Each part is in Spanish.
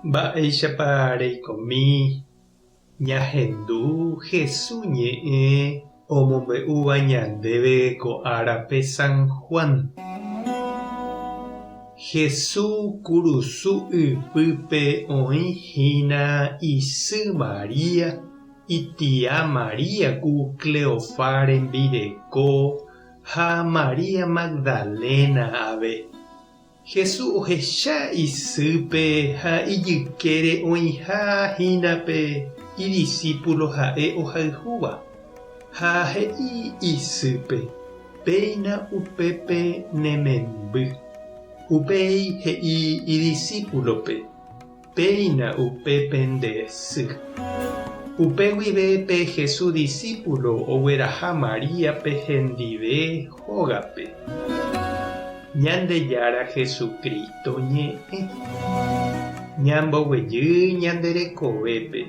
Mba'éichapa reikomi ñahendu Jesús ñe'ẽ omombe'úva ñandéve ko árape San Juan. Jesús kurusu ypýpe oĩhína isy María itia María ku Cleofá rembireko ha María Magdalena ave. Jesús ohecha isýpe ha ijykére oĩha hínape idiscípulo ha'e ohayhúva. Ha he'i isýpe: péina upépe nememby. Upéi he'i idiscípulope: péina upépe ndesy. Upe guivépe Jesús discípulo ogueraha Maríape hendive hógape. Ñandejára Jesucristo ñe'ẽ ñamboguejy ñanderekovépe.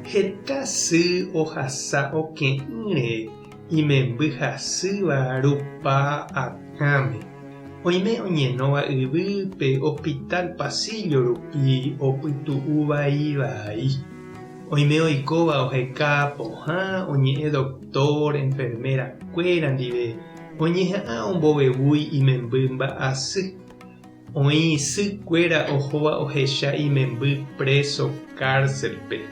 Heta sy ohasa oke'ỹre imemby hasýva rupa akáme. Oime oñenóva yvýpe hospital pasillo rupi opytu'uvaivai. Oime oikóva oheka pohã oñe'ẽ doctor, enfermera kuéra ndive oñeha'ã ombovevúi imemby mba'asy. Oĩ sykuéra ohóva ohecha imemby preso cárcelpe.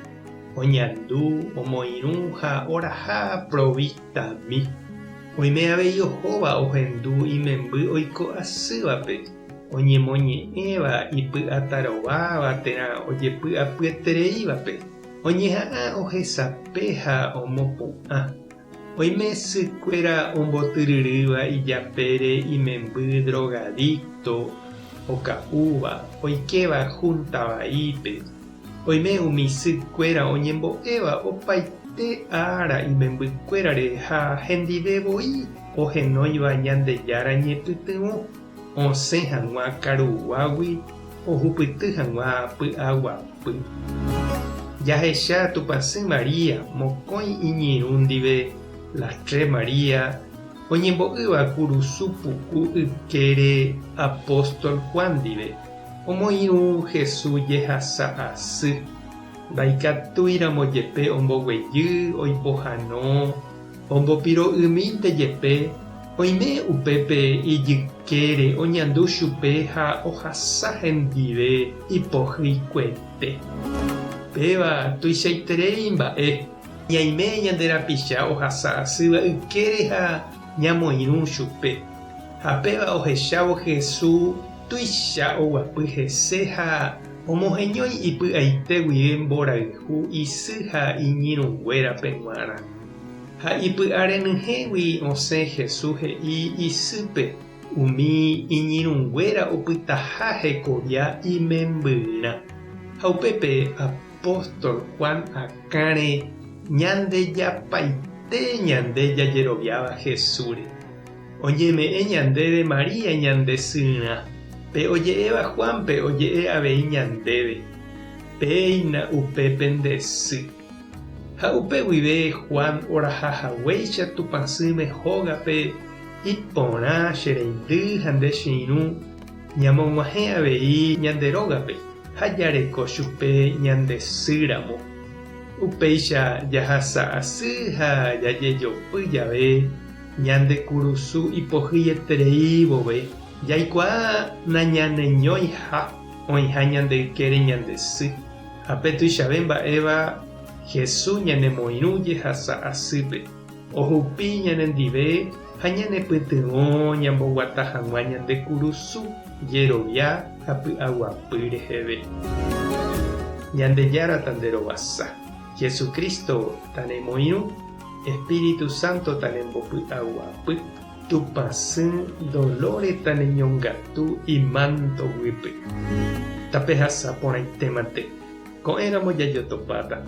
Oñandu, omoirũ ha oraha provistami. Oime avei ohóva ohendu imemby oiko asývape. Oñemoñe'ẽva ipy'atarováva térã ojepy'apyetereívape. Oñeha'ã ohesape ha omopu'ã. Oime sykuéra ombotyryrýva ijapére imemby drogadicto oka'úva oikeva junta vaípe. Oime umi sykuéra oñembo'éva opaite ára imembykuérare ha hendivevoi ohenóiva Ñandejára ñepytyvõ osẽ hag̃ua karuguágui ohupyty hag̃ua py'aguapy. Jahecha Tupãsy María mokõi iñirũ ndive las Tres María oñembo'ýva kurusu puku ykére apóstol Juan ndive. Omoirũ Jesús jehasa asy. Ndaikatúiramo jepe omboguejy oipohãno ombopiro'ymínte jepe. Oime upépe ijykére oñandu chupe ha ohasa hendive ipohýikuete. Péva tuichaiterei mba'e. Ñaime ñanderapicha ohasa asýva ykére ha ñamoirũ chupe. Ha péva ohechávo Jesús tuicha oguapy hese ha omoheñói ipy'aite guive mborayhu isy ha iñirũnguérape g̃uarã. Ha ipy'arenyhẽgui osẽ Jesús he'i isýpe umi iñirũnguéra opytaha hekovia imembyrã. Ha upépe apóstol Juan akãre ñandejapaite ñande jajeroviáva Jesúsre. Oñeme'ẽ ñandéve María ñande syrã. Pe oje'éva Juanpe oje'e avei ñandéve. Péina upépe ndesy. Ha upe guive Juan orahahaguéicha Tupãsýme hógape iporã chereindy ha ndechirũ ñamog̃uahẽ avei ñanderógape ha jareko chupe ñandesýramo. Upéicha jahasa asy ha jajejopy jave ñande kurusu ipohyeterei vove. Jaikuaa nañaneñóiha oĩha ñande ykére ñandesy. Ha petuichave mba'éva Jesús ñanemoirũ jehasa asýpe. Ohupi ñanendive ha ñanepytyvõ ñamboguata hag̃ua ñande kurusu jerovia ha py'aguapy reheve. Ñandejára tanderovasa. Jesucristo tanemoirũ. Espíritu Santo tanembopy'aguapy. Tupãsy dolore taneñongatu imántoguýpe. Tapehasa porãitémante. Ko'ẽramo jajotopáta.